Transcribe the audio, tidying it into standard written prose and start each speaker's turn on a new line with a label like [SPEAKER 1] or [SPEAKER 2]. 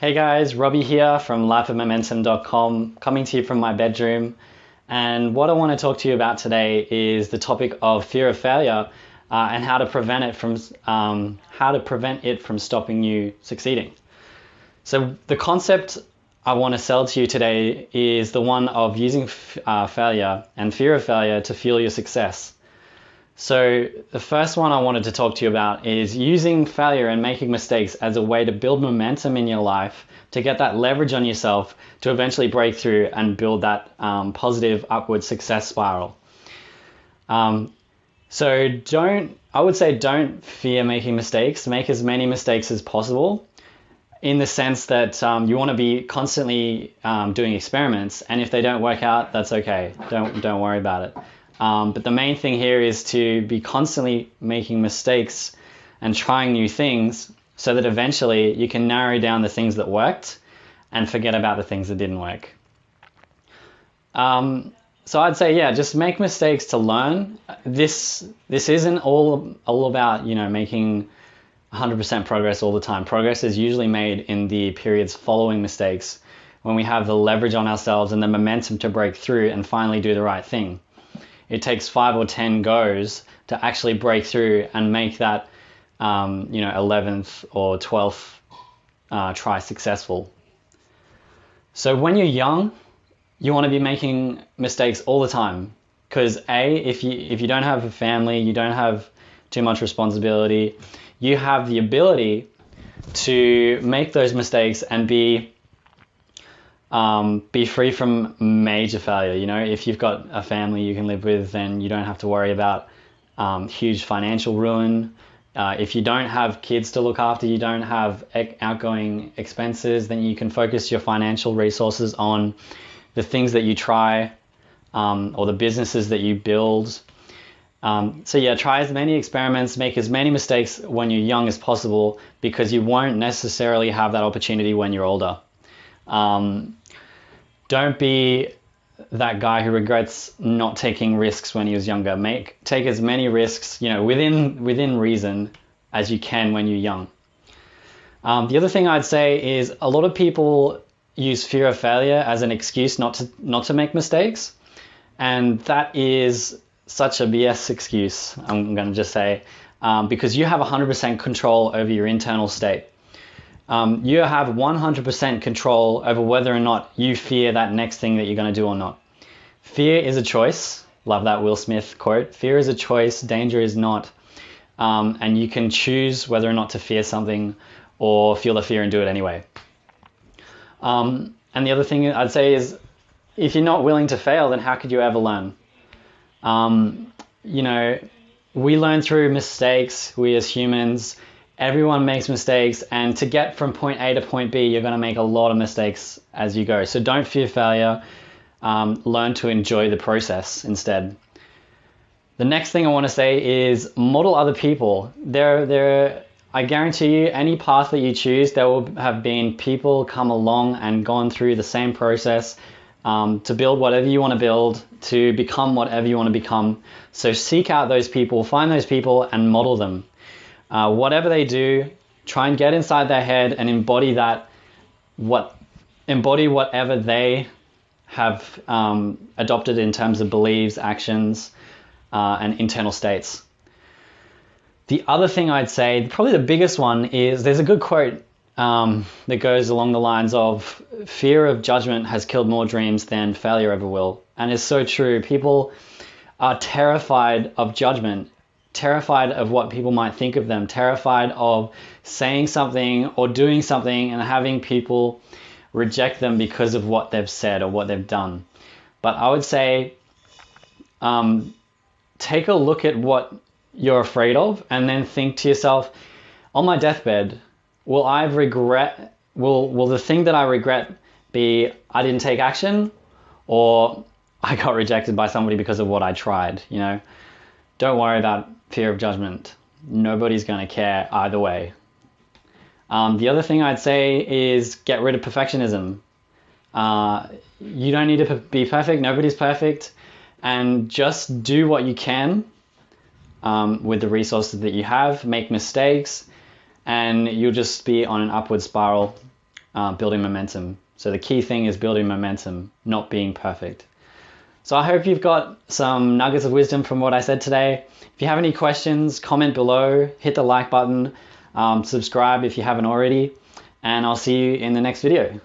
[SPEAKER 1] Hey guys, Robbie here from lifeofmomentum.com, coming to you from my bedroom. And what I want to talk to you about today is the topic of fear of failure and how to prevent it from stopping you succeeding. So the concept I want to sell to you today is the one of using failure and fear of failure to fuel your success. So the first one I wanted to talk to you about is using failure and making mistakes as a way to build momentum in your life, to get that leverage on yourself, to eventually break through and build that positive upward success spiral. So I would say don't fear making mistakes. Make as many mistakes as possible, in the sense that you want to be constantly doing experiments, and if they don't work out, that's okay. Don't worry about it. But the main thing here is to be constantly making mistakes and trying new things so that eventually you can narrow down the things that worked and forget about the things that didn't work. So I'd say, yeah, just make mistakes to learn. This isn't all about, making 100% progress all the time. Progress is usually made in the periods following mistakes, when we have the leverage on ourselves and the momentum to break through and finally do the right thing. It takes 5 or 10 goes to actually break through and make that, 11th or 12th try successful. So when you're young, you want to be making mistakes all the time, because if you don't have a family, you don't have too much responsibility, you have the ability to make those mistakes and be free from major failure. If you've got a family you can live with, then you don't have to worry about huge financial ruin. If you don't have kids to look after, you don't have outgoing expenses, then you can focus your financial resources on the things that you try, or the businesses that you build. So yeah, try as many experiments, make as many mistakes when you're young as possible, because you won't necessarily have that opportunity when you're older. Don't be that guy who regrets not taking risks when he was younger. Take as many risks, within reason, as you can when you're young. The other thing I'd say is a lot of people use fear of failure as an excuse not to make mistakes, and that is such a BS excuse, I'm going to just say, because you have 100% control over your internal state. You have 100% control over whether or not you fear that next thing that you're going to do or not. Fear is a choice. Love that Will Smith quote. Fear is a choice, danger is not. And you can choose whether or not to fear something or feel the fear and do it anyway. And the other thing I'd say is, if you're not willing to fail, then how could you ever learn? We learn through mistakes. We as humans, everyone makes mistakes, and to get from point A to point B, you're going to make a lot of mistakes as you go. So don't fear failure. Learn to enjoy the process instead. The next thing I want to say is model other people. I guarantee you, any path that you choose, there will have been people come along and gone through the same process to build whatever you want to build, to become whatever you want to become. So seek out those people, find those people, and model them. Whatever they do, try and get inside their head and embody whatever they have adopted in terms of beliefs, actions, and internal states. The other thing I'd say, probably the biggest one, is there's a good quote that goes along the lines of, fear of judgment has killed more dreams than failure ever will. And it's so true. People are terrified of judgment, terrified of what people might think of them, terrified of saying something or doing something and having people reject them because of what they've said or what they've done. But I would say, take a look at what you're afraid of, and then think to yourself, on my deathbed, will the thing that I regret be I didn't take action, or I got rejected by somebody because of what I tried? Don't worry about fear of judgment. Nobody's going to care either way. The other thing I'd say is get rid of perfectionism. You don't need to be perfect. Nobody's perfect. And just do what you can with the resources that you have. Make mistakes, and you'll just be on an upward spiral building momentum. So the key thing is building momentum, not being perfect. So I hope you've got some nuggets of wisdom from what I said today. If you have any questions, comment below, hit the like button, subscribe if you haven't already, and I'll see you in the next video.